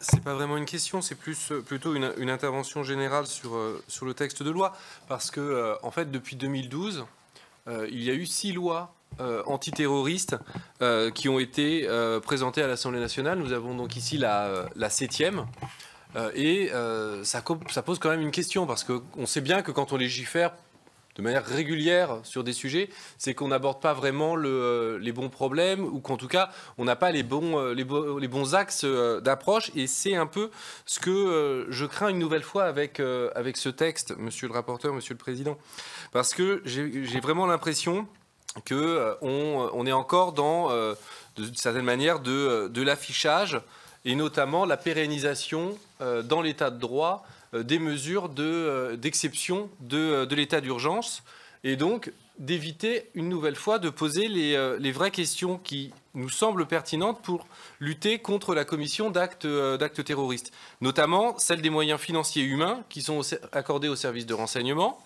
C'est pas vraiment une question, c'est plutôt une intervention générale sur le texte de loi. Parce que, en fait, depuis 2012, il y a eu 6 lois antiterroristes qui ont été présentées à l'Assemblée nationale. Nous avons donc ici la 7e. Ça pose quand même une question, parce qu'on sait bien que quand on légifère de manière régulière sur des sujets, c'est qu'on n'aborde pas vraiment les bons problèmes, ou qu'en tout cas, on n'a pas les bons axes d'approche. Et c'est un peu ce que je crains une nouvelle fois avec ce texte, monsieur le rapporteur, monsieur le président. Parce que j'ai vraiment l'impression qu'on est encore dans, d'une certaine manière, de l'affichage, et notamment la pérennisation dans l'état de droit des mesures d'exception de l'état d'urgence, et donc d'éviter une nouvelle fois de poser les vraies questions qui nous semblent pertinentes pour lutter contre la commission d'actes terroristes, notamment celle des moyens financiers et humains qui sont accordés aux services de renseignement,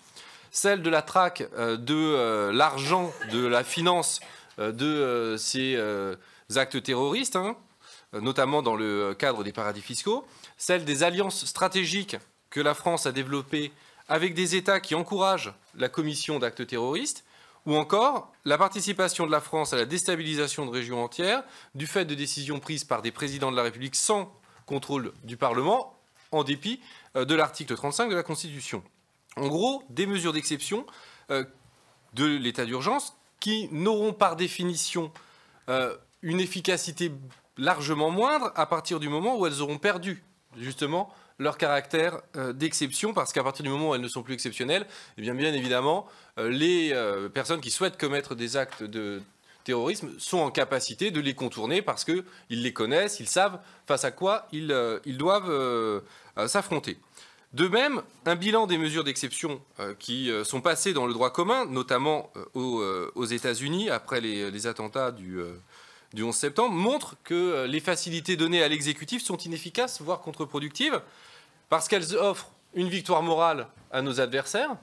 celle de la traque de l'argent, de la finance de ces actes terroristes, notamment dans le cadre des paradis fiscaux, celle des alliances stratégiques que la France a développées avec des États qui encouragent la commission d'actes terroristes, ou encore la participation de la France à la déstabilisation de régions entières du fait de décisions prises par des présidents de la République sans contrôle du Parlement, en dépit de l'article 35 de la Constitution. En gros, des mesures d'exception de l'état d'urgence qui n'auront par définition une efficacité largement moindre à partir du moment où elles auront perdu justement leur caractère d'exception, parce qu'à partir du moment où elles ne sont plus exceptionnelles, eh bien évidemment, les personnes qui souhaitent commettre des actes de terrorisme sont en capacité de les contourner, parce qu'ils les connaissent, ils savent face à quoi ils doivent s'affronter. De même, un bilan des mesures d'exception qui sont passées dans le droit commun, notamment aux États-Unis après les attentats du 11 septembre, montre que les facilités données à l'exécutif sont inefficaces, voire contre-productives, parce qu'elles offrent une victoire morale à nos adversaires,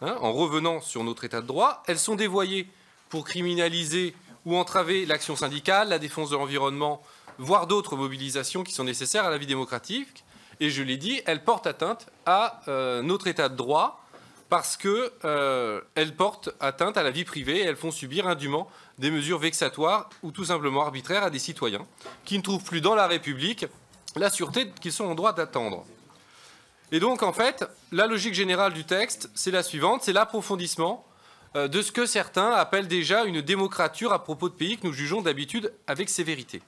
en revenant sur notre état de droit. Elles sont dévoyées pour criminaliser ou entraver l'action syndicale, la défense de l'environnement, voire d'autres mobilisations qui sont nécessaires à la vie démocratique. Et je l'ai dit, elles portent atteinte à notre état de droit, parce qu'elles portent atteinte à la vie privée et elles font subir indûment des mesures vexatoires ou tout simplement arbitraires à des citoyens qui ne trouvent plus dans la République la sûreté qu'ils sont en droit d'attendre. Et donc, en fait, la logique générale du texte, c'est la suivante, c'est l'approfondissement de ce que certains appellent déjà une démocrature à propos de pays que nous jugeons d'habitude avec sévérité.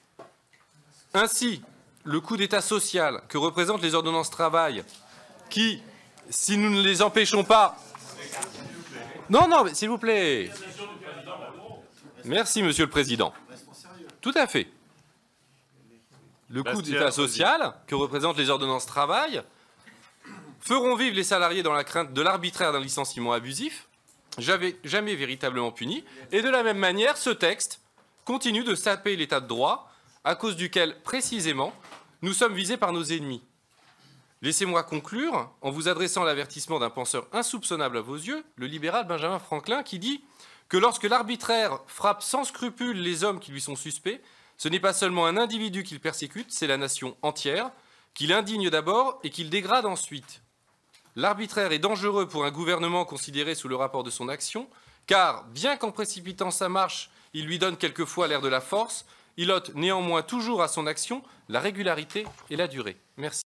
Ainsi, le coup d'État social que représentent les ordonnances travail, qui, si nous ne les empêchons pas... Non, mais s'il vous plaît. Merci, Monsieur le Président. Tout à fait. Le coup d'État social que représentent les ordonnances travail feront vivre les salariés dans la crainte de l'arbitraire d'un licenciement abusif, jamais véritablement puni. Et de la même manière, ce texte continue de saper l'état de droit, à cause duquel, précisément, nous sommes visés par nos ennemis. Laissez-moi conclure en vous adressant l'avertissement d'un penseur insoupçonnable à vos yeux, le libéral Benjamin Franklin, qui dit que lorsque l'arbitraire frappe sans scrupule les hommes qui lui sont suspects, ce n'est pas seulement un individu qu'il persécute, c'est la nation entière, qu'il indigne d'abord et qu'il dégrade ensuite. L'arbitraire est dangereux pour un gouvernement considéré sous le rapport de son action, car, bien qu'en précipitant sa marche, il lui donne quelquefois l'air de la force, il ôte néanmoins toujours à son action la régularité et la durée. Merci.